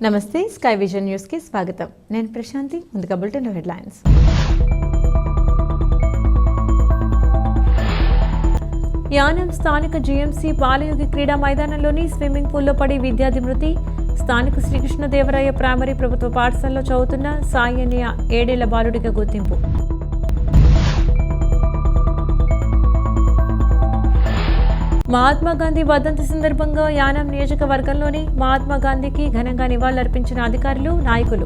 నమస్తే, sky vision news కి స్వాగతం. నేను ప్రశాంతి. ముందుగా బులెటిన్ హెడ్లైన్స్. యానం స్థానిక జీఎంసీ బాలయోగి క్రీడా మైదానంలోని స్విమ్మింగ్ పూల్లో పడి విద్యార్థి మృతి. స్థానిక శ్రీకృష్ణదేవరాయ ప్రైమరీ ప్రభుత్వ పాఠశాలలో చదువుతున్న సాయి అనే 7 ఏళ్ల బాలుడిగా గుర్తింపు. మహాత్మా గాంధీ వర్ధంతి సందర్భంగా యానం నియోజకవర్గంలోని మహాత్మా గాంధీకి ఘనంగా నివాళులర్పించిన అధికారులు, నాయకులు.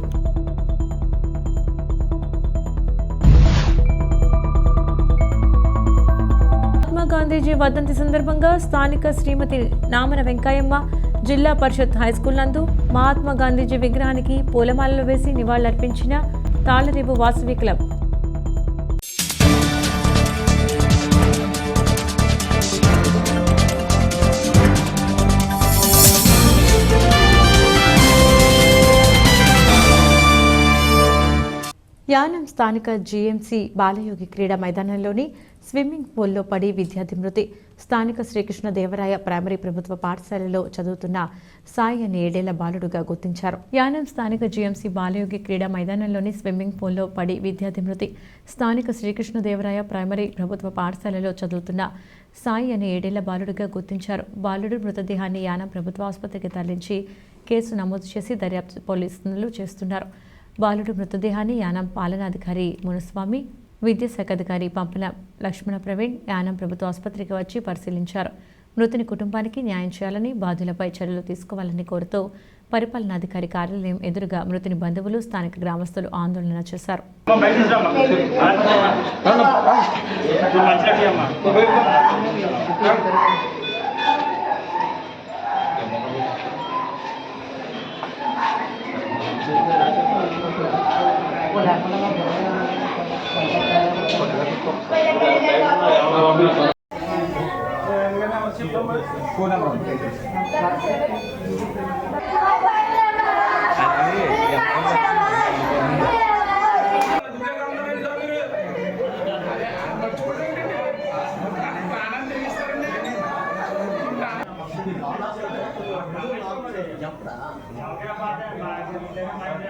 మహాత్మా గాంధీజీ వర్ధంతి సందర్భంగా స్థానిక శ్రీమతి నామన వెంకయ్యమ్మ జిల్లా పరిషత్ హైస్కూల్ నందు మహాత్మా గాంధీజీ విగ్రహానికి పూలమాలలు వేసి నివాళులర్పించిన తాళరేవు వాసవి క్లబ్. యానం స్థానిక జీఎంసీ బాలయోగి క్రీడా మైదానంలోని స్విమ్మింగ్ పూల్లో పడి విద్యార్థి మృతి. స్థానిక శ్రీకృష్ణదేవరాయ ప్రైమరీ ప్రభుత్వ పాఠశాలలో చదువుతున్న సాయి అనే 7 ఏళ్ల బాలుడుగా గుర్తించారు. యానం స్థానిక జీఎంసీ బాలయోగి క్రీడా మైదానంలోని స్విమ్మింగ్ పూల్లో పడి విద్యార్థి మృతి. స్థానిక శ్రీకృష్ణదేవరాయ ప్రైమరీ ప్రభుత్వ పాఠశాలలో చదువుతున్న సాయి అనే 7 ఏళ్ల బాలుడుగా గుర్తించారు. బాలుడు మృతదేహాన్ని యానం ప్రభుత్వ ఆసుపత్రికి తరలించి కేసు నమోదు చేసి దర్యాప్తు పోలీసులు చేస్తున్నారు. బాలుడు మృతదేహాన్ని యానం పాలనాధికారి మునుస్వామి, విద్యాశాఖ అధికారి పంపన లక్ష్మణ ప్రవీణ్ యానం ప్రభుత్వ ఆసుపత్రికి వచ్చి పరిశీలించారు. మృతుని కుటుంబానికి న్యాయం చేయాలని, బాధ్యులపై చర్యలు తీసుకోవాలని కోరుతూ పరిపాలనాధికారి కార్యాలయం ఎదురుగా మృతుని బంధువులు, స్థానిక గ్రామస్తులు ఆందోళన చేశారు.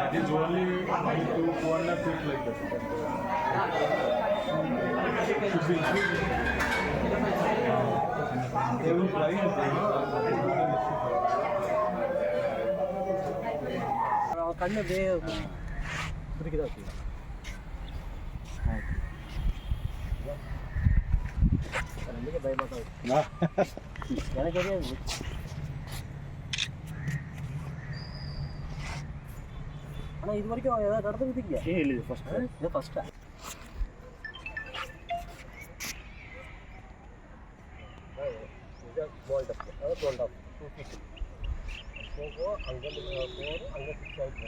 It is only 200 feet like that. Should be increased. They will try and they ಕಣ್ಣು ಬೇ ಬುರಿಕಿದಾಕಿ ನನಗೆ ಭಯ ಮಾತಾಡ್ತೀನಿ ನನಗೆ ಅಣ್ಣ ಇದುವರೆಗೂ ನಡೆದಿದೆಯಾ ಹೇಳಿದೆ ಫಸ್ಟ್ ಇದು ಫಸ್ಟ್ ಬೋಲ್ಡ್ ಅಪ್ ಅದು ಬೋಲ್ಡ್ ಅಪ್ 2 feet ಹೋಗೋ ಅಂಗಲ್ 4 ಅಂಗಲ್ 6 ಆಯ್ತು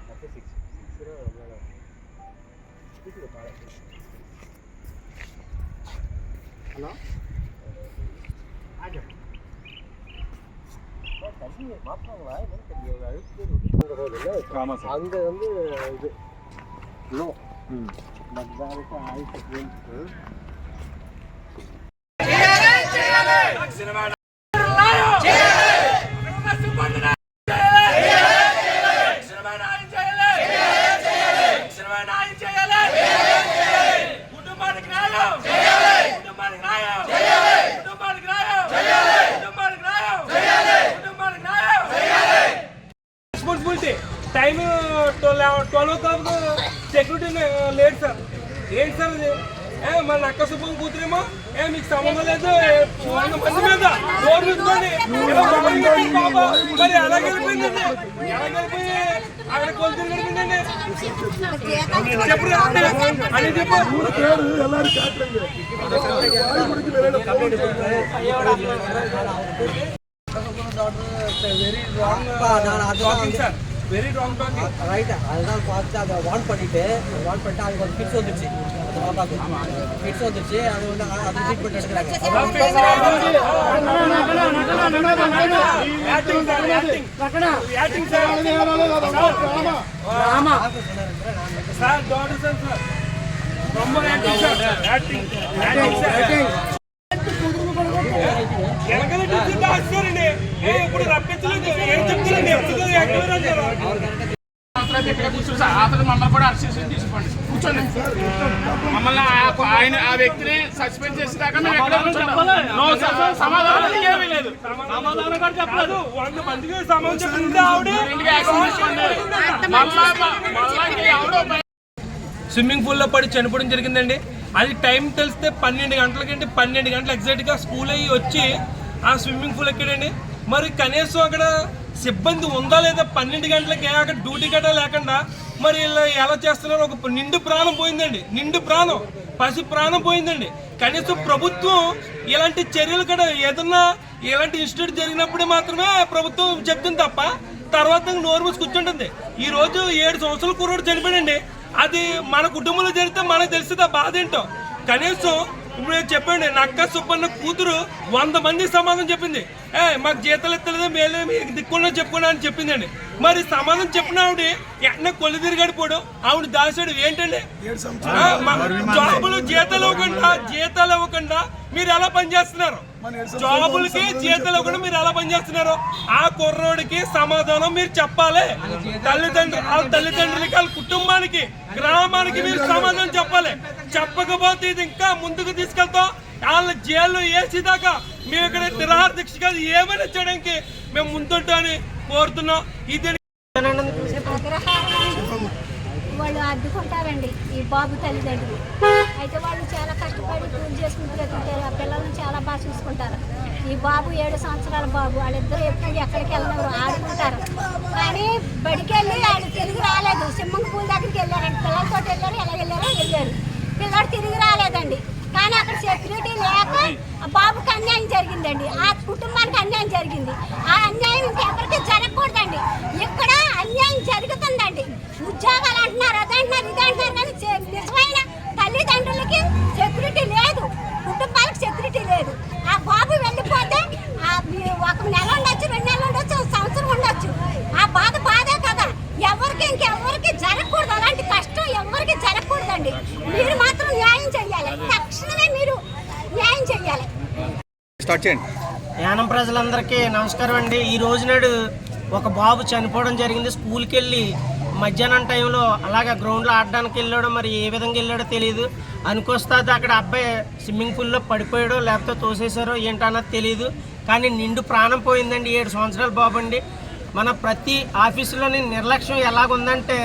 ಮತ್ತೆ 6 ಇದು ಬಾಳ ಹಲೋ ಆಜ தண்ணி மாற்றாங்களா என்னன்னு தெரியல. அங்கே வந்து இது லோ மற்ற ஆயிரத்தி time 12 o'clock security late sir. ఏంటి సార్ ఇది? మన నక్క శుభం కూతురేమో మీకు సంబంధం లేదు 100 మంది మీద డోర్ పెట్టుకోండి మరి ఎలా గెలిపోయిందండి? ఎలా గెలిపోయి అక్కడ కొలుతులు గడిపిందండి చెప్పు అని చెప్పు. Very wrong sir, very wrong talking right. அதுதான் பார்த்து அதை வான் பண்ணிட்டு அதுக்கு ஒரு ஃபிக்ஸ் வந்துச்சு. அந்த பாப்பாக்கு ஃபிக்ஸ் வந்துச்சு. அது வந்து அது ட்ரீட்மெண்ட் எடுக்கிறாங்க. சார் டாக்டர் சார் ரொம்ப ஆக்டிங் சார். ఎనకల నుంచి దాస్తారండి. ఇప్పుడు రప్పించలేదు, ఏం చెప్తారండి? ఇక్కడ కూర్చోండి సార్. అతను మమ్మల్ని కూడా అరెస్ట్ తీసుకోండి. కూర్చోండి. మమ్మల్ని ఆయన ఆ వ్యక్తిని సస్పెండ్ చేసేదాకా మేము ఎక్కడ కూర్చోండి. నో సార్, సమాధానం ఏమీ లేదు. సమాధానం కూడా చెప్పలేదు. 100 మందికి సమాధానం చెప్పింది ఆవిడ. ఇంటికి యాక్షన్ తీసుకోండి. మళ్ళా ఎవరో స్విమ్మింగ్ పూల్లో పడి చనిపోవడం జరిగిందండి. అది టైం తెలిస్తే 12 గంటలకండి. 12 గంటలు ఎగ్జాక్ట్గా స్కూల్ అయ్యి వచ్చి ఆ స్విమ్మింగ్ పూల్ ఎక్కాడండి. మరి కనీసం అక్కడ సిబ్బంది ఉందా లేదా? 12 గంటలకి అక్కడ డ్యూటీ గట్రా లేకుండా మరి ఇలా ఎలా చేస్తున్నారు? ఒక నిండు ప్రాణం పోయిందండి. నిండు ప్రాణం, పసి ప్రాణం పోయిందండి. కనీసం ప్రభుత్వం ఇలాంటి చర్యలు కూడా ఏదన్నా ఇలాంటి ఇన్స్టిట్యూట్ జరిగినప్పుడే మాత్రమే ప్రభుత్వం చెప్తుంది తప్ప తర్వాత నోరు మూసి కూర్చుంటుంది. ఈ రోజు 7 సంవత్సరాల కుర్రోడు చనిపోయాడండి. అది మన కుటుంబంలో జరిగితే మనకు తెలిసింది ఆ బాధ ఏంటో. కనీసం ఇప్పుడు చెప్పండి, నక్క సుబ్బన్న కూతురు 100 మంది సమాధానం చెప్పింది. మాకు జీతాలు ఎత్తలేదు, మేలే మీకు దిక్కున్నా చెప్పుకున్నా అని చెప్పిందండి. మరి సమాధానం చెప్పిన ఆవిడ ఎన్న కొల్లు తిరిగాడిపోడు ఆవిడ దాసాడు ఏంటండి? జాబులు జీతాలు ఇవ్వకుండా మీరు ఎలా పనిచేస్తున్నారు? జాబులకి జీతాలు ఇవ్వకుండా మీరు ఎలా పనిచేస్తున్నారు? ఆ కుర్రోడికి సమాధానం మీరు చెప్పాలి. తల్లిదండ్రులకి, వాళ్ళ కుటుంబానికి, గ్రామానికి మీరు సమాధానం చెప్పాలి. చెప్పకపోతే ఇది ఇంకా ముందుకు తీసుకెళ్తాం. వాళ్ళ జైల్లో వేసేదాకా మేము ఇక్కడ నిరాహార దీక్ష కాదు ఏమైనా చేయడానికి మేము ముందుంటామని కోరుతున్నాం. ఇది వాళ్ళు అడ్డుకుంటారండి ఈ బాబు తల్లిదండ్రులు. అయితే వాళ్ళు చాలా కష్టపడి పూజ చేసుకుంటూ వెళ్తుంటారు. ఆ పిల్లలను చాలా బాగా చూసుకుంటారు. ఈ బాబు 7 సంవత్సరాల బాబు. వాళ్ళిద్దరూ ఎప్పుడు ఎక్కడికి వెళ్ళినారు, ఆడుకుంటారు. కానీ బడికి వెళ్ళి ఆయన తిరిగి రాలేదు. స్విమ్మింగ్ పూల్ దగ్గరికి వెళ్ళారండి. పిల్లలతో వెళ్ళారు. ఎలా వెళ్ళారు. పిల్లడు తిరిగి రాలేదండి. కానీ అక్కడ సెక్యూరిటీ లేక ఆ బాబుకి అన్యాయం జరిగిందండి. ఆ కుటుంబానికి అన్యాయం జరిగింది. ఆ అన్యాయం ఇంకెవరికి జరగకూడదండి. ఇక్కడ అన్యాయం జరుగుతుందండి. ఉద్యోగాలు అంటున్నారు, అదంటున్నారు, ఇదంటున్నారు. కానీ నిజమైన తల్లిదండ్రులకి సెక్యూరిటీ లేదు, కుటుంబాలకు సెక్యూరిటీ లేదు. ఆ బాబు వెళ్ళిపోతే 1 నెల ఉండొచ్చు, 2 నెలలు ఉండొచ్చు, 1 సంవత్సరం ఉండొచ్చు. ఆ బాధే కదా. ఇంకెవరికి జరగకూడదు. అలాంటి కష్టం ఎవరికి జరగకూడదండి. మీరు మాత్రం న్యాయం చెయ్యాలి. తక్షణమే మీరు న్యాయం చెయ్యాలి. యానం ప్రజలందరికీ నమస్కారం అండి. ఈ రోజు నాడు ఒక బాబు చనిపోవడం జరిగింది. స్కూల్కి వెళ్ళి మధ్యాహ్నం టైంలో అలాగే గ్రౌండ్లో ఆడడానికి వెళ్ళాడో మరి ఏ విధంగా వెళ్ళాడో తెలియదు. అనుకొస్తుంది అక్కడ అబ్బాయి స్విమ్మింగ్ పూల్లో పడిపోయాడో లేకపోతే తోసేశారో ఏంటన్నది తెలియదు. కానీ నిండు ప్రాణం పోయిందండి. 7 సంవత్సరాల బాబు అండి. మన ప్రతి ఆఫీసులోని నిర్లక్ష్యం ఎలాగుందంటే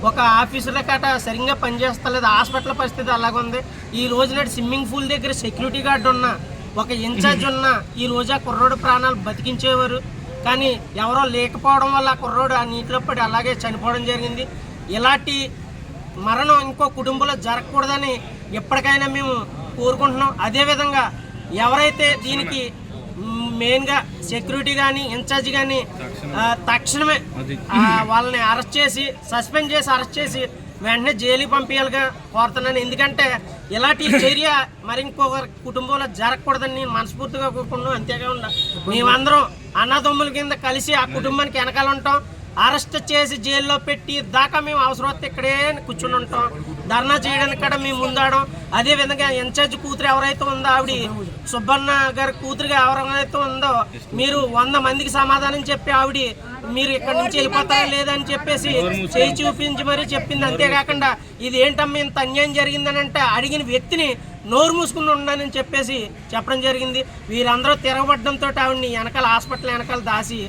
ఒక ఆఫీసులో కట సరిగ్గా పనిచేస్తలేదు. హాస్పిటల్ పరిస్థితి అలాగుంది. ఈ రోజు నాడు స్విమ్మింగ్ పూల్ దగ్గర సెక్యూరిటీ గార్డు ఉన్న, ఒక ఇన్ఛార్జ్ ఉన్న ఈ రోజు ఆ కుర్రోడు ప్రాణాలు బతికించేవారు. కానీ ఎవరో లేకపోవడం వల్ల ఆ కుర్రోడు ఆ నీటిలో పడి అలాగే చనిపోవడం జరిగింది. ఇలాంటి మరణం ఇంకో కుటుంబంలో జరగకూడదని ఎప్పటికైనా మేము కోరుకుంటున్నాం. అదేవిధంగా ఎవరైతే దీనికి మెయిన్గా సెక్యూరిటీ కానీ ఇన్ఛార్జ్ కానీ తక్షణమే వాళ్ళని సస్పెండ్ చేసి అరెస్ట్ చేసి వెంటనే జైలుకి పంపించాలిగా కోరుతున్నాను. ఎందుకంటే ఇలాంటి చర్య మరి ఇంకొకరి కుటుంబంలో జరగకూడదని నేను మనస్ఫూర్తిగా కోరుకుంటున్నాను. అంతేకాకుండా మేమందరం అన్నదమ్ముల కింద కలిసి ఆ కుటుంబానికి వెనకాల ఉంటాం. అరెస్ట్ చేసి జైల్లో పెట్టి దాకా మేము అవసరం వస్తే ఇక్కడే కూర్చుని ఉంటాం. ధర్నా చేయడానికి కూడా మేము ముందాడం. అదేవిధంగా ఇన్ఛార్జ్ కూతురు ఎవరైతే ఉందో ఆవిడ సుబ్బన్న గారి కూతురుగా ఎవరైతే ఉందో మీరు 100 మందికి సమాధానం చెప్పి ఆవిడ మీరు ఇక్కడ నుంచి వెళ్ళిపోతారా లేదని చెప్పేసి చేయి చూపించి మరీ చెప్పింది. అంతేకాకుండా ఇది ఏంటమ్మా ఇంత అన్యాయం జరిగిందని అంటే అడిగిన వ్యక్తిని నోరు మూసుకుని ఉండని చెప్పేసి చెప్పడం జరిగింది. వీరందరూ తిరగబడడంతో ఆవిడని వెనకాల హాస్పిటల్ వెనకాల దాసి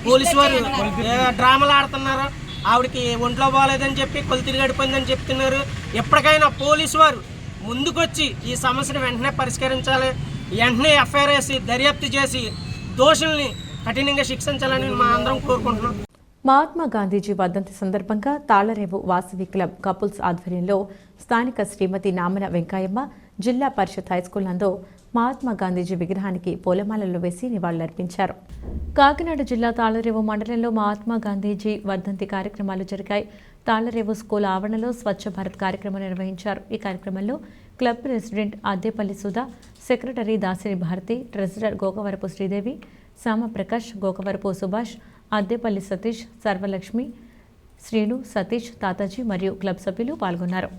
పోలీసు వారు డ్రామాలు ఆడుతున్నారు. ఆవిడకి ఒంట్లో బాగాలేదని చెప్పి కొలితిరి గడిపోయిందని చెప్తున్నారు. ఎప్పటికైనా పోలీసు వారు ముందుకొచ్చి ఈ సమస్యను వెంటనే పరిష్కరించాలి. వెంటనే ఎఫ్ఐఆర్ వేసి దర్యాప్తు చేసి దోషుల్ని కఠినంగా శిక్షించాలని మా అందరం కోరుకుంటున్నాం. మహాత్మా గాంధీజీ వర్ధంతి సందర్భంగా తాళ్లరేవు వాసవి క్లబ్ కపుల్స్ ఆధ్వర్యంలో స్థానిక శ్రీమతి నామన వెంకయ్యమ్మ జిల్లా పరిషత్ హైస్కూల్ నందు మహాత్మా గాంధీజీ విగ్రహానికి పూలమాలలు వేసి నివాళులర్పించారు. కాకినాడ జిల్లా తాళ్లరేవు మండలంలో మహాత్మా గాంధీజీ వర్ధంతి కార్యక్రమాలు జరిగాయి. తాళ్లరేవు స్కూల్ ఆవరణలో స్వచ్ఛ భారత్ కార్యక్రమం నిర్వహించారు. ఈ కార్యక్రమంలో club president Addepalli Sudha, secretary Dasini Bharati, treasurer Gokavarapu Sridevi, Samaprakash, Gokavarapu Subhash, Addepalli Satish, Sarvalakshmi, Srinu, Satish, Tataji మరియు క్లబ్ సభ్యులు పాల్గొన్నారు.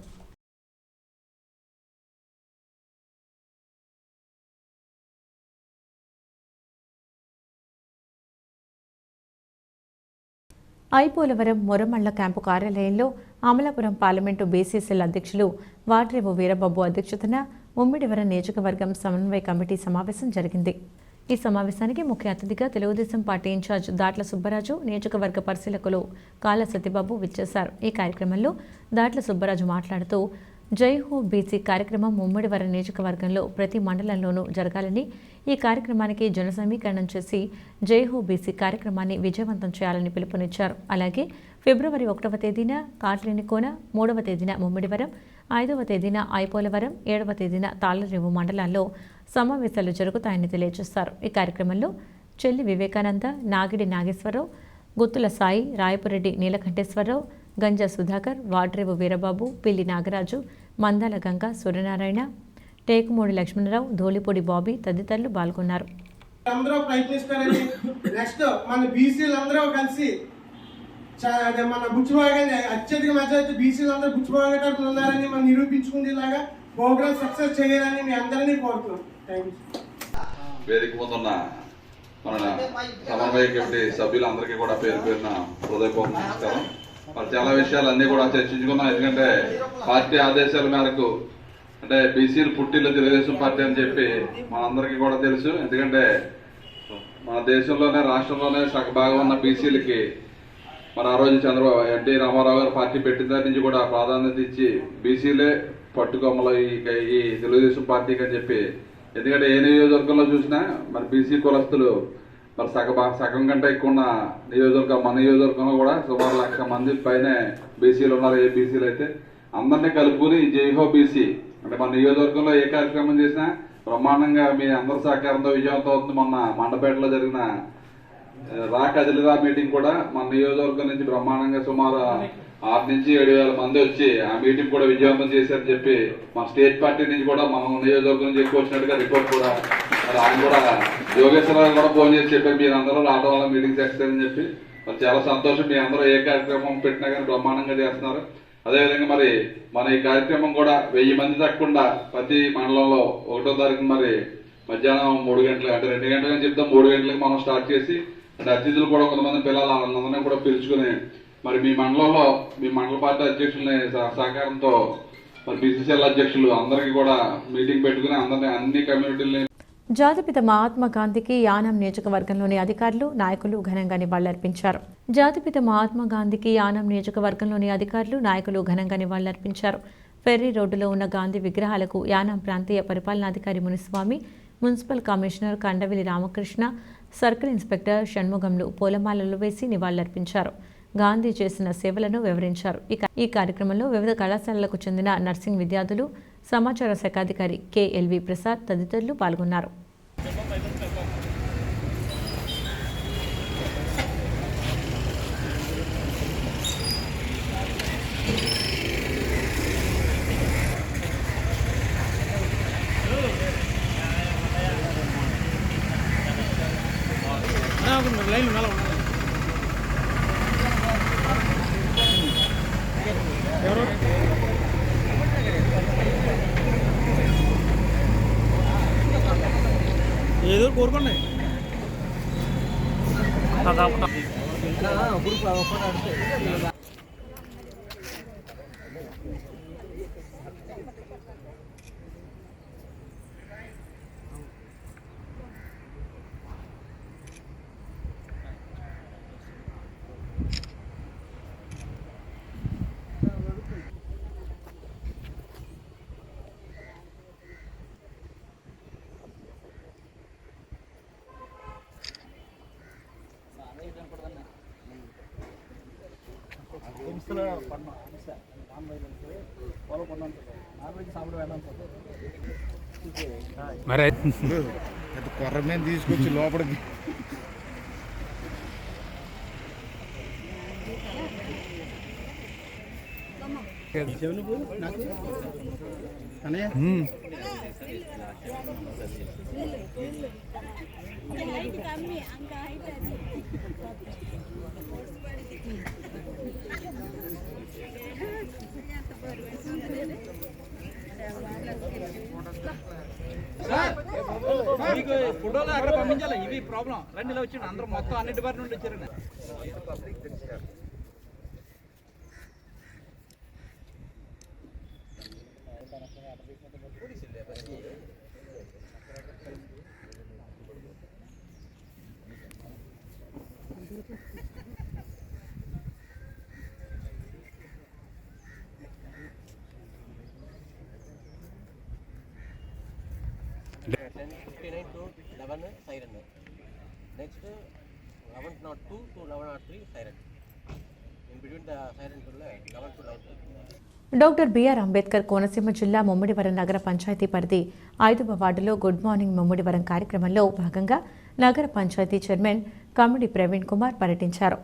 ఐపోలవరం మొరమళ్ల క్యాంపు కార్యాలయంలో అమలాపురం పార్లమెంటు బీసీసీఎల్ అధ్యక్షులు వాడ్రేవు వీరబాబు అధ్యక్షతన ముమ్మిడివరం నియోజకవర్గం సమన్వయ కమిటీ సమావేశం జరిగింది. ఈ సమావేశానికి ముఖ్య అతిథిగా తెలుగుదేశం పార్టీ ఇన్ఛార్జ్ దాట్ల సుబ్బరాజు, నియోజకవర్గ పరిశీలకులు కాళ్ళ సత్యబాబు విచ్చేశారు. ఈ కార్యక్రమంలో దాట్ల సుబ్బరాజు మాట్లాడుతూ జై హో బీసీ కార్యక్రమం ముమ్మిడివరం నియోజకవర్గంలో ప్రతి మండలంలోనూ జరగాలని, ఈ కార్యక్రమానికి జన సమీకరణం చేసి జై హో బీసీ కార్యక్రమాన్ని విజయవంతం చేయాలని పిలుపునిచ్చారు. అలాగే ఫిబ్రవరి 1వ తేదీన కాట్రేనికోన, 3వ తేదీన ముమ్మిడివరం, 5వ తేదీన ఐపోలవరం, 7వ తేదీన తాళ్లరేవు మండలాల్లో సమావేశాలు జరుగుతాయని తెలియజేశారు. ఈ కార్యక్రమంలో చెల్లి వివేకానంద, నాగిడి నాగేశ్వరరావు, గుత్తుల సాయి, రాయపురెడ్డి నీలకంఠేశ్వరరావు, గంజా సుధాకర్, వాడ్రేవు వీరబాబు, పిల్లి నాగరాజు, మందాల గంగ, సూర్యనారాయణ, టేకుమూడి లక్ష్మణరావు, ధోలిపూడి బాబీ తదితరులు పాల్గొన్నారు. అందరూ ప్రయత్నిస్తారని నెక్స్ట్ మన బీసీలు అందరూ కలిసి మన బుచ్చిబాగానే అత్యధిక మెజారిటీ బీసీలు అందరూ బుచ్చిబాగా తరపున ఉన్నారని మనం నిరూపించుకునేలాగా ప్రోగ్రామ్ సక్సెస్ చేయాలని మీ అందరినీ కోరుతున్నాం. Thank you. వేదిక ముందున్న మన సమన్వయ కమిటీ సభ్యులందరికీ కూడా పేరు పేరున హృదయపూర్వక నమస్కారం. మరి చాలా విషయాలు అన్ని కూడా చర్చించుకున్నాం. ఎందుకంటే పార్టీ ఆదేశాల మేరకు అంటే బీసీలు పుట్టిల్లు తెలుగుదేశం పార్టీ అని చెప్పి మనందరికీ కూడా తెలుసు. ఎందుకంటే మన దేశంలోనే రాష్ట్రంలోనే సగభాగం ఉన్న బీసీలకి మరి ఆ రోజు ఎన్టీ రామారావు గారు పార్టీ పెట్టిన దాని నుంచి కూడా ప్రాధాన్యత ఇచ్చి బీసీలే పట్టుకొమ్మలు ఈ తెలుగుదేశం పార్టీకి అని చెప్పి, ఎందుకంటే ఏ నియోజకవర్గంలో చూసినా మరి బీసీ కులస్తులు మరి సగం కంటే ఎక్కువ ఉన్న నియోజకవర్గం, మన నియోజకవర్గంలో కూడా సుమారు 1,00,000 మంది పైనే బీసీలు ఉన్నారు. ఏ బీసీలు అయితే అందరినీ కలుపుకుని జైహో బీసీ అంటే మన నియోజకవర్గంలో ఏ కార్యక్రమం చేసినా బ్రహ్మాండంగా మీ అందరి సహకారంతో విజయవంతం అవుతుంది. మొన్న మండపేటలో జరిగిన రా కదిలిరా మీటింగ్ కూడా మన నియోజకవర్గం నుంచి బ్రహ్మాండంగా సుమారు 6 నుంచి 7,000 మంది వచ్చి ఆ మీటింగ్ కూడా విజయవంతం చేశారని చెప్పి మన స్టేట్ పార్టీ నుంచి కూడా మన నియోజకవర్గం నుంచి ఎక్కువ వచ్చినట్టుగా రిపోర్ట్ కూడా మరి ఆయన కూడా యోగేశ్వరరావు కూడా ఫోన్ చేసి చెప్పారు మీరు అందరూ రావడం వల్ల మీటింగ్ చేస్తారని చెప్పి. మరి చాలా సంతోషం. మీ అందరూ ఏ కార్యక్రమం పెట్టినా కానీ బ్రహ్మాండంగా చేస్తున్నారు. అదేవిధంగా మరి మన ఈ కార్యక్రమం కూడా 1000 మంది తగ్గకుండా ప్రతి మండలంలో 1వ తారీఖున మరి మధ్యాహ్నం 3 గంటలకు అంటే 2 గంటలని చెప్తాం 3 గంటలకు మనం స్టార్ట్ చేసి అంటే అతిథులు కూడా కొంతమంది పిల్లలు అందరినీ కూడా పిలుచుకుని మరి మీ మండలంలో మీ మండల పార్టీ అధ్యక్షులని సహకారంతో మరి బీసీసీఎల్ అధ్యక్షులు అందరికీ కూడా మీటింగ్ పెట్టుకుని అందరినీ అన్ని కమ్యూనిటీలని జాతిపిత మహాత్మా గాంధీకి యానాం నియోజకవర్గంలోని అధికారులు, నాయకులు ఘనంగా నివాళులర్పించారు. జాతిపిత మహాత్మా గాంధీకి యానాం నియోజకవర్గంలోని అధికారులు, నాయకులు ఘనంగా నివాళులర్పించారు. ఫెర్రీ రోడ్డులో ఉన్న గాంధీ విగ్రహాలకు యానాం ప్రాంతీయ పరిపాలనాధికారి Muniswamy, municipal commissioner Kandavili Ramakrishna, circle inspector షణ్ముగంలు పూలమాలలు వేసి నివాళులర్పించారు. గాంధీ చేసిన సేవలను వివరించారు. ఈ కార్యక్రమంలో వివిధ కళాశాలలకు చెందిన నర్సింగ్ విద్యార్థులు, సమాచార శాఖాధికారి కెఎల్వి ప్రసాద్ తదితరులు పాల్గొన్నారు. ఏదో కోరుకోండి. మరి కొర్ర మీద తీసుకొచ్చి లోపలికి మీకు ఫోటోలు అక్కడ పంపించాలి. ఇవి ప్రాబ్లం. రండి ఇలా వచ్చి అందరూ మొత్తం అన్ని డిపార్ట్మెంట్ వచ్చారండి. 10:59 to 11 siren. Next 11:02 to 11:03 siren. In between the siren 11 to 11. Doctor B R Ambedkar Konaseema జిల్లా ముమ్మిడివరం నగర పంచాయతీ పరిధి 5వ వార్డులో గుడ్ మార్నింగ్ ముమ్మిడివరం కార్యక్రమంలో భాగంగా నగర పంచాయతీ చైర్మన్ కమిడి ప్రవీణ్ కుమార్ పర్యటించారు.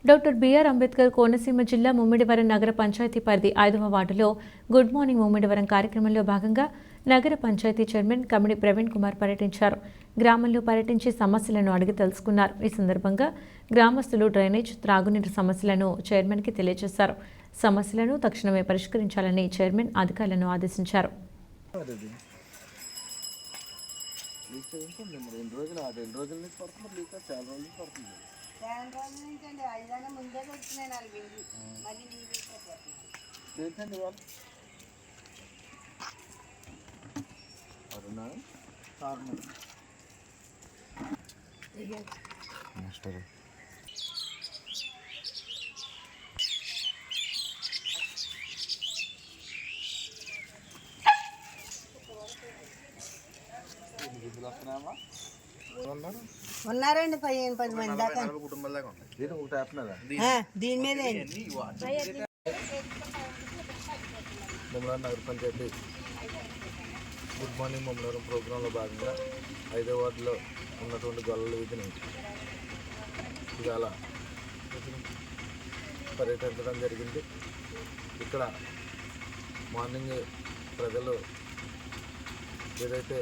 డాక్టర్ బిఆర్ అంబేద్కర్ కోనసీమ జిల్లా ముమ్మిడివరం నగర పంచాయతీ పరిధి 5వ వార్డులో గుడ్ మార్నింగ్ ముమ్మిడివరం కార్యక్రమంలో భాగంగా నగర పంచాయతీ చైర్మన్ కమిడి ప్రవీణ్ కుమార్ పర్యటించారు. గ్రామంలో పర్యటించి సమస్యలను అడిగి తెలుసుకున్నారు. ఈ సందర్భంగా గ్రామస్తులు డ్రైనేజ్, త్రాగునీరు సమస్యలను చైర్మన్కి తెలియజేశారు. సమస్యలను తక్షణమే పరిష్కరించాలని చైర్మన్ అధికారులను ఆదేశించారు. ఉన్నారండి 10 మంది దాకా దీని మీద ముమ్మడివరం నగర పంచాయతీ గుడ్ మార్నింగ్ ముమ్మడివరం ప్రోగ్రాంలో భాగంగా 5వ వార్డులో ఉన్నటువంటి గొల్లల వీధిని ఇవాళ పర్యటించడం జరిగింది. ఇక్కడ మార్నింగ్ ప్రజలు ఏదైతే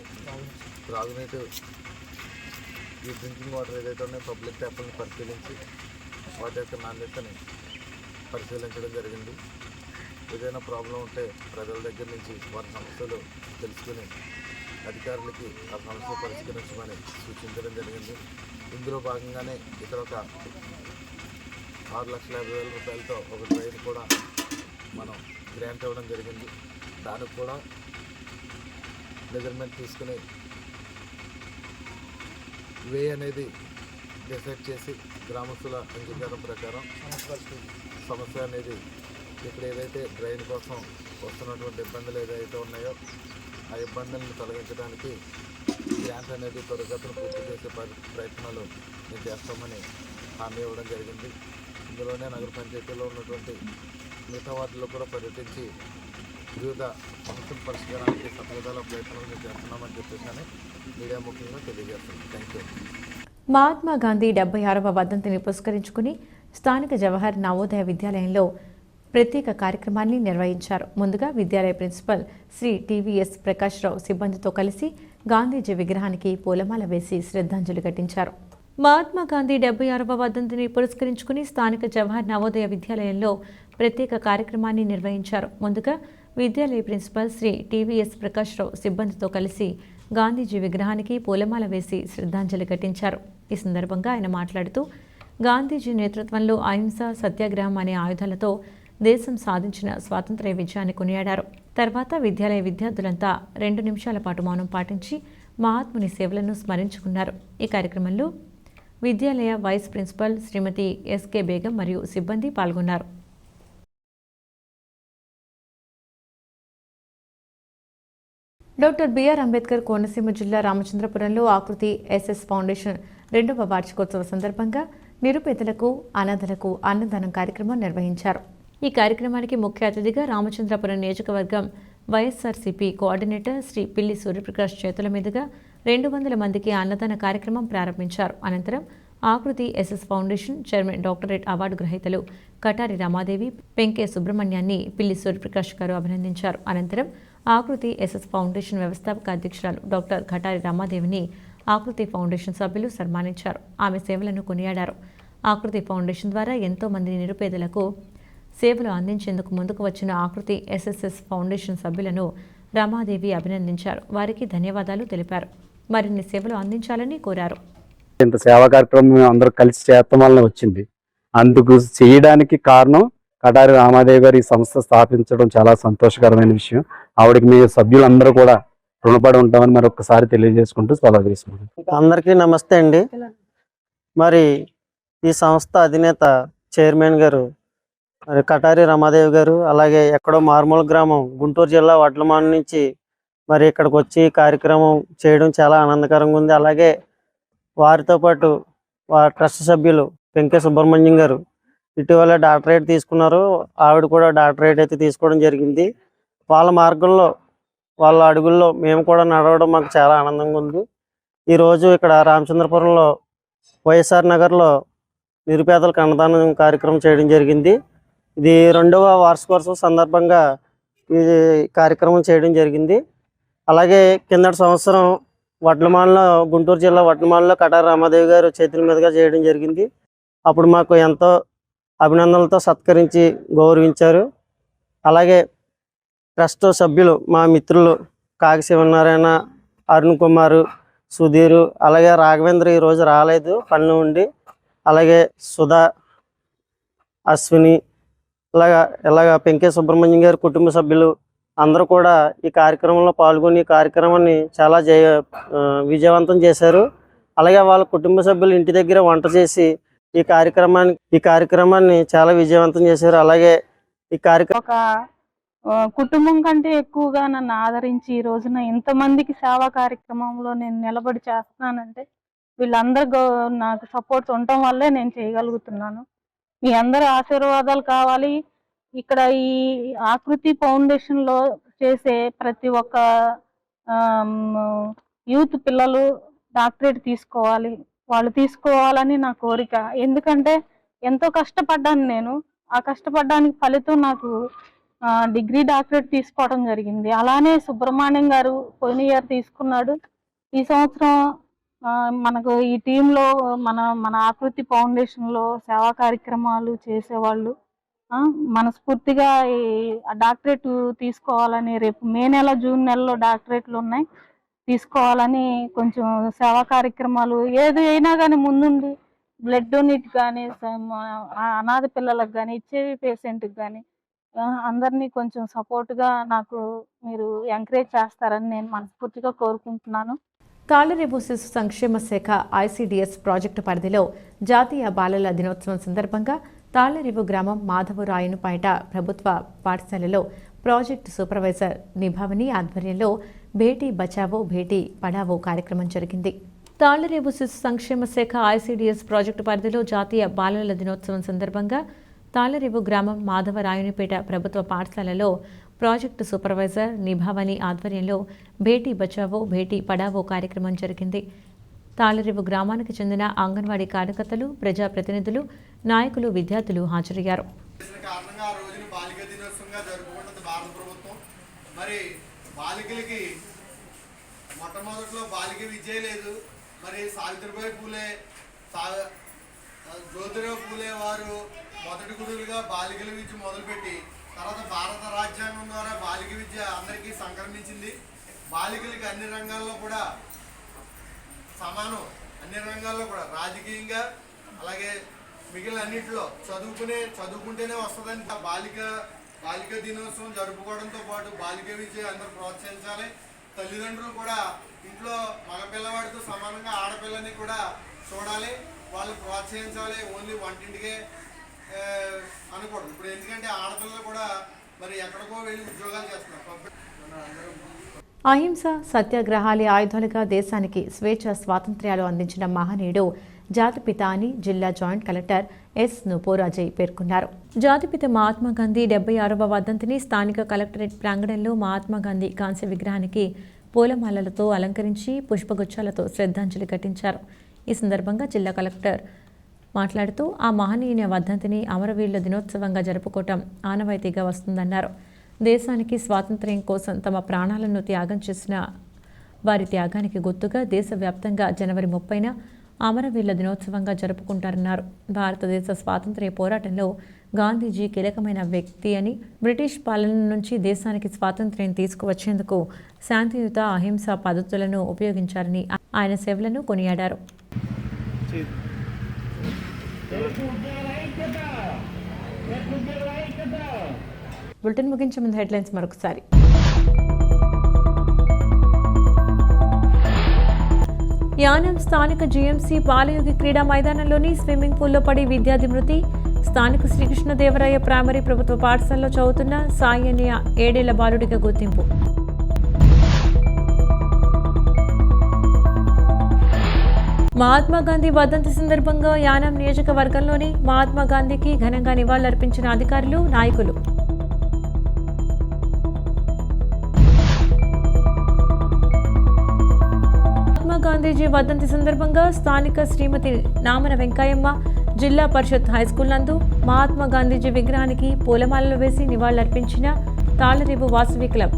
త్రాగునీటి ఈ డ్రింకింగ్ వాటర్ ఏదైతే ఉన్నాయో పబ్లిక్ ట్యాప్లను పరిశీలించి వాటి యొక్క నాణ్యతని పరిశీలించడం జరిగింది. ఏదైనా ప్రాబ్లం ఉంటే ప్రజల దగ్గర నుంచి వారి సమస్యలు తెలుసుకుని అధికారులకి ఆ సమస్యలు పరిష్కరించమని సూచించడం జరిగింది. ఇందులో భాగంగానే ఇక్కడ ఒక 6,50,000 రూపాయలతో ఒక డ్రైన్ కూడా మనం గ్రాంట్ ఇవ్వడం జరిగింది. దానికి కూడా మెజర్మెంట్ తీసుకుని వే అనేది డిసైడ్ చేసి గ్రామస్తుల అంగీకారం ప్రకారం సమస్య అనేది ఇక్కడ ఏదైతే డ్రైన్ కోసం వస్తున్నటువంటి ఇబ్బందులు ఏదైతే ఉన్నాయో ఆ ఇబ్బందులను తొలగించడానికి గ్రాంట్ అనేది త్వరగతిన పూర్తి చేసే ప్రయత్నాలు మేము చేస్తామని హామీ ఇవ్వడం జరిగింది. ఇందులోనే నగర పంచాయతీలో ఉన్నటువంటి మిగతా వార్డులో కూడా పర్యటించి వివిధ సమస్యల పరిష్కారానికి సఫలతల ప్రయత్నాలు మేము చేస్తున్నామని చెప్పేసి మీడియా ముఖ్యంగా తెలియజేస్తున్నాం. Thank you. మహాత్మా గాంధీ 76వ వర్ధంతిని పురస్కరించుకుని స్థానిక జవహర్ నవోదయ విద్యాలయంలో ప్రత్యేక కార్యక్రమాన్ని నిర్వహించారు. ముందుగా విద్యాలయ ప్రిన్సిపల్ శ్రీ టీవీఎస్ ప్రకాష్ రావు సిబ్బందితో కలిసి గాంధీజీ విగ్రహానికి పూలమాల వేసి శ్రద్ధాంజలి ఘటించారు. మహాత్మా గాంధీ 76వ వర్ధంతిని పురస్కరించుకుని స్థానిక జవహర్ నవోదయ విద్యాలయంలో ప్రత్యేక కార్యక్రమాన్ని నిర్వహించారు. ముందుగా విద్యాలయ ప్రిన్సిపల్ శ్రీ టీవీఎస్ ప్రకాష్ రావు సిబ్బందితో కలిసి గాంధీజీ విగ్రహానికి పూలమాల వేసి శ్రద్ధాంజలి ఘటించారు. ఈ సందర్భంగా ఆయన మాట్లాడుతూ గాంధీజీ నేతృత్వంలో అహింస, సత్యాగ్రహం అనే ఆయుధాలతో దేశం సాధించిన స్వాతంత్ర్య విజయాన్ని కొనియాడారు. తర్వాత విద్యాలయ విద్యార్థులంతా 2 నిమిషాల పాటు మౌనం పాటించి మహాత్ముని సేవలను స్మరించుకున్నారు. ఈ కార్యక్రమంలో విద్యాలయ వైస్ ప్రిన్సిపల్ శ్రీమతి ఎస్కే బేగం మరియు సిబ్బంది పాల్గొన్నారు. డాక్టర్ బిఆర్ అంబేద్కర్ కోనసీమ జిల్లా రామచంద్రపురంలో ఆకృతి ఎస్ఎస్ ఫౌండేషన్ 2వ వార్షికోత్సవ సందర్భంగా నిరుపేదలకు, అనాథలకు అన్నదానం కార్యక్రమం నిర్వహించారు. ఈ కార్యక్రమానికి ముఖ్య అతిథిగా రామచంద్రపురం నియోజకవర్గం వైఎస్ఆర్సీపీ కోఆర్డినేటర్ శ్రీ పిల్లి సూర్యప్రకాష్ చేతుల మీదుగా 200 మందికి అన్నదాన కార్యక్రమం ప్రారంభించారు. అనంతరం Aakriti SS foundation chairman doctorate award గ్రహీతలు కటారి రమాదేవి, పెంకే సుబ్రహ్మణ్యాన్ని పిల్లి సూర్యప్రకాష్ గారు అభినందించారు. అనంతరం ఆకృతి ఎస్ఎస్ ఫౌండేషన్ వ్యవస్థాపక అధ్యక్షురాలు డాక్టర్ కటారి రమాదేవిని ఆకృతి ఫౌండేషన్ సభ్యులు సన్మానించారు. ఆమె సేవలను కొనియాడారు. ఆకృతి ఫౌండేషన్ ద్వారా ఎంతో మంది నిరుపేదలకు సేవలు అందించేందుకు ముందుకు వచ్చిన ఆకృతి ఎస్ఎస్ఎస్ ఫౌండేషన్ సభ్యులను రమాదేవి అభినందించారు. వారికి ధన్యవాదాలు తెలిపారు. మరిన్ని సేవలు అందించాలని కోరారు. ఇంత సేవా కార్యక్రమం అందరూ కలిసి చేస్తాం వల్ల వచ్చింది. అందుకు చేయడానికి కారణం కటారి రామాదేవి గారు ఈ సంస్థ స్థాపించడం చాలా సంతోషకరమైన విషయం. ఆవిడకి మీ సభ్యులందరూ కూడా రుణపడి ఉంటామని మరొకసారి తెలియజేసుకుంటూ సెలవు తీసుకుంటాం. అందరికీ నమస్తే అండి. మరి ఈ సంస్థ అధినేత చైర్మన్ గారు మరి కటారి రమాదేవి గారు, అలాగే ఎక్కడో మారుమూల గ్రామం గుంటూరు జిల్లా వడ్లమాను నుంచి మరి ఇక్కడికి వచ్చి కార్యక్రమం చేయడం చాలా ఆనందకరంగా ఉంది. అలాగే వారితో పాటు ట్రస్ట్ సభ్యులు వెంకయ్య సుబ్రహ్మణ్యం గారు ఇటీవల డాక్టరేట్ తీసుకున్నారు. ఆవిడ కూడా డాక్టరేట్ అయితే తీసుకోవడం జరిగింది. వాళ్ళ మార్గంలో వాళ్ళ అడుగుల్లో మేము కూడా నడవడం మాకు చాలా ఆనందంగా ఉంది. ఈరోజు ఇక్కడ రామచంద్రపురంలో వైఎస్ఆర్ నగర్లో నిరుపేదలకు అన్నదానం కార్యక్రమం చేయడం జరిగింది. ఇది 2వ వార్షికోత్సవం సందర్భంగా ఈ కార్యక్రమం చేయడం జరిగింది. అలాగే కిందటి సంవత్సరం వడ్లమాలలో, గుంటూరు జిల్లా వడ్లమాలలో కటారి రామాదేవి గారు చేతుల మీదుగా చేయడం జరిగింది. అప్పుడు మాకు ఎంతో అభినందనలతో సత్కరించి గౌరవించారు. అలాగే ట్రస్ట్ సభ్యులు మా మిత్రులు కాకి శివనారాయణ, అరుణ్ కుమార్, సుధీర్, అలాగే రాఘవేంద్ర ఈరోజు రాలేదు పనిలో ఉండి, అలాగే సుధా, అశ్విని, ఇలాగా వెంకయ్య సుబ్రహ్మణ్యం గారి కుటుంబ సభ్యులు అందరూ కూడా ఈ కార్యక్రమంలో పాల్గొని ఈ కార్యక్రమాన్ని చాలా విజయవంతం చేశారు. అలాగే వాళ్ళ కుటుంబ సభ్యులు ఇంటి దగ్గర వంట చేసి ఈ కార్యక్రమాన్ని చాలా విజయవంతం చేశారు. అలాగే ఈ కార్యక్రమం కుటుంబం కంటే ఎక్కువగా నన్ను ఆదరించి ఈ రోజున ఇంతమందికి సేవా కార్యక్రమంలో నేను నిలబడి చేస్తున్నానంటే వీళ్ళందరూ నాకు సపోర్ట్ ఉండటం వల్లే నేను చేయగలుగుతున్నాను. మీ అందరి ఆశీర్వాదాలు కావాలి. ఇక్కడ ఈ ఆకృతి ఫౌండేషన్లో చేసే ప్రతి ఒక్క యూత్ పిల్లలు డాక్టరేట్ తీసుకోవాలి, వాళ్ళు తీసుకోవాలని నా కోరిక. ఎందుకంటే ఎంతో కష్టపడ్డాను నేను. ఆ కష్టపడ్డానికి ఫలితం నాకు డిగ్రీ డాక్టరేట్ తీసుకోవడం జరిగింది. అలానే సుబ్రహ్మణ్యం గారు పోయిన ఇయర్ తీసుకున్నాడు. ఈ సంవత్సరం మనకు ఈ టీంలో మన ఆకృతి ఫౌండేషన్లో సేవా కార్యక్రమాలు చేసేవాళ్ళు మనస్ఫూర్తిగా ఈ డాక్టరేట్ తీసుకోవాలని, రేపు మే నెల జూన్ నెలలో డాక్టరేట్లు ఉన్నాయి, తీసుకోవాలని కొంచెం సేవా కార్యక్రమాలు ఏది అయినా కానీ ముందుండి బ్లడ్ డొనేట్ కానీ, అనాథ పిల్లలకు కానీ, హెచ్ఐవి పేషెంట్కి కానీ అందరినీ కొంచెం సపోర్ట్గా నాకు మీరు ఎంకరేజ్ చేస్తారని నేను మనస్ఫూర్తిగా కోరుకుంటున్నాను. తాళ్లరేవు శిశు సంక్షేమ శాఖ ఐసిడిఎస్ ప్రాజెక్టు పరిధిలో జాతీయ బాలల దినోత్సవం సందర్భంగా తాళ్లరేవు గ్రామం మాధవరాయునిపేట ప్రభుత్వ పాఠశాలలో ప్రాజెక్టు సూపర్వైజర్ నిభావని ఆధ్వర్యంలో బేటీ బచావో బేటీ పడావో కార్యక్రమం జరిగింది. తాళ్లరేవు శిశు సంక్షేమ శాఖ ఐసిడిఎస్ ప్రాజెక్టు పరిధిలో జాతీయ బాలల దినోత్సవం సందర్భంగా తాళ్లరేవు గ్రామం మాధవరాయునిపేట ప్రభుత్వ పాఠశాలలో ప్రాజెక్టు సూపర్వైజర్ నిభావని ఆధ్వర్యంలో బేటీ బచావో బేటీ పడావో కార్యక్రమం జరిగింది. తాళ్లరేవు గ్రామానికి చెందిన అంగన్వాడీ కార్యకర్తలు, ప్రజాప్రతినిధులు, నాయకులు, విద్యార్థులు హాజరయ్యారు. మొట్టమొదట్లో బాలిక విద్య లేదు. మరి సావిత్రిబాయి పూలే, జ్యోతిరావు పూలే వారు మొదటి గురువులుగా బాలికల విద్య మొదలుపెట్టి తర్వాత భారత రాజ్యాంగం ద్వారా బాలిక విద్య అందరికీ సంక్రమించింది. బాలికలకి అన్ని రంగాల్లో కూడా సమానం, అన్ని రంగాల్లో కూడా రాజకీయంగా అలాగే మిగిలిన అన్నింటిలో చదువుకుంటేనే వస్తుందని బాలిక దినోత్సవం జరుపుకోవడంతో పాటు బాలిక విద్య అందరూ ప్రోత్సహించాలి. తల్లిదండ్రులు కూడా ఇంట్లో మగపిల్లవాడితో సమానంగా ఆడపిల్లని కూడా చూడాలి, వాళ్ళు ప్రోత్సహించాలి. ఓన్లీ వంటింటికే అనకూడదు. ఇప్పుడు ఎందుకంటే ఆడపిల్లలు కూడా మరి ఎక్కడికో వెళ్ళి ఉద్యోగాలు చేస్తున్నారు. అహింస సత్యాగ్రహాలే ఆయుధాలుగా దేశానికి స్వేచ్ఛ స్వాతంత్ర్యాలు అందించిన మహనీయుడు జాతిపిత అని జిల్లా జాయింట్ కలెక్టర్ ఎస్ నుపోరాజయ్ పేర్కొన్నారు. జాతిపిత మహాత్మాగాంధీ 76వ వర్ధంతిని స్థానిక కలెక్టరేట్ ప్రాంగణంలో మహాత్మాగాంధీ కాంస్య విగ్రహానికి పూలమాలలతో అలంకరించి పుష్పగుచ్చాలతో శ్రద్ధాంజలి ఘటించారు. ఈ సందర్భంగా జిల్లా కలెక్టర్ మాట్లాడుతూ ఆ మహనీయుని వర్ధంతిని అమరవీరుల దినోత్సవంగా జరుపుకోవటం ఆనవాయితీగా వస్తుందన్నారు. దేశానికి స్వాతంత్ర్యం కోసం తమ ప్రాణాలను త్యాగం చేసిన వారి త్యాగానికి గుర్తుగా దేశవ్యాప్తంగా జనవరి 30న అమరవీరుల దినోత్సవంగా జరుపుకుంటారన్నారు. భారతదేశ స్వాతంత్ర్య పోరాటంలో గాంధీజీ కీలకమైన వ్యక్తి అని, బ్రిటిష్ పాలన నుంచి దేశానికి స్వాతంత్ర్యం తీసుకువచ్చేందుకు శాంతియుత అహింస పద్ధతులను ఉపయోగించారని ఆయన సేవలను కొనియాడారు. బులెటిన్ ముగించే ముందు హెడ్లైన్స్ మరొకసారి. యానం స్థానిక జీఎంసీ బాలయోగి క్రీడా మైదానంలోని స్విమ్మింగ్ పూల్లో పడి విద్యార్థి మృతి. స్థానిక శ్రీకృష్ణదేవరాయ ప్రైమరీ ప్రభుత్వ పాఠశాలలో చదువుతున్న సాయి అనే 7 ఏళ్ల బాలుడిగా గుర్తింపు. మహాత్మా గాంధీ వర్ధంతి సందర్భంగా యానాం నియోజకవర్గంలోని మహాత్మా గాంధీకి ఘనంగా నివాళులర్పించిన అధికారులు, నాయకులు. మహాత్మా గాంధీజీ వర్ధంతి సందర్భంగా స్థానిక శ్రీమతి నామన వెంకయ్యమ్మ జిల్లా పరిషత్ హైస్కూల్ నందు మహాత్మా గాంధీజీ విగ్రహానికి పూలమాలలు వేసి నివాళులర్పించిన తాళరేవు వాసవి క్లబ్.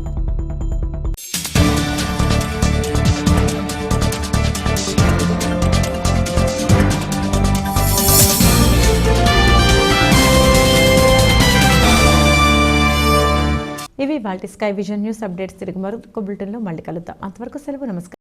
ఇవి వాటి స్కై విజన్ న్యూస్ అప్డేట్స్. తిరిగి మరొక బులెటిన్లో మళ్ళీ కలుద్దాం. అంతవరకు సెలవు. నమస్కారం.